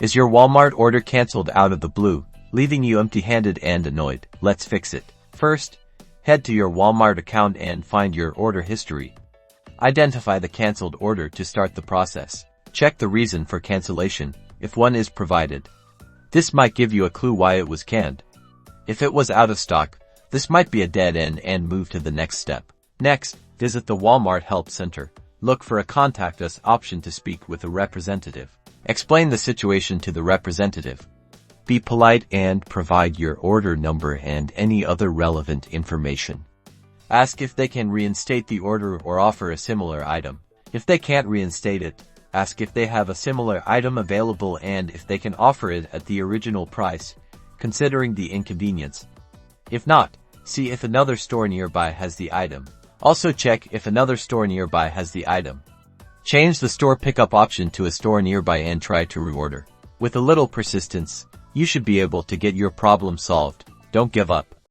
Is your Walmart order canceled out of the blue, leaving you empty-handed and annoyed? Let's fix it. First, head to your Walmart account and find your order history. Identify the canceled order to start the process. Check the reason for cancellation, if one is provided. This might give you a clue why it was canned. If it was out of stock, this might be a dead end and move to the next step. Next, visit the Walmart Help Center. Look for a Contact Us option to speak with a representative. Explain the situation to the representative. Be polite and provide your order number and any other relevant information. Ask if they can reinstate the order or offer a similar item. If they can't reinstate it, ask if they have a similar item available and if they can offer it at the original price, considering the inconvenience. If not, see if another store nearby has the item. Also check if another store nearby has the item. Change the store pickup option to a store nearby and try to reorder. With a little persistence, you should be able to get your problem solved. Don't give up.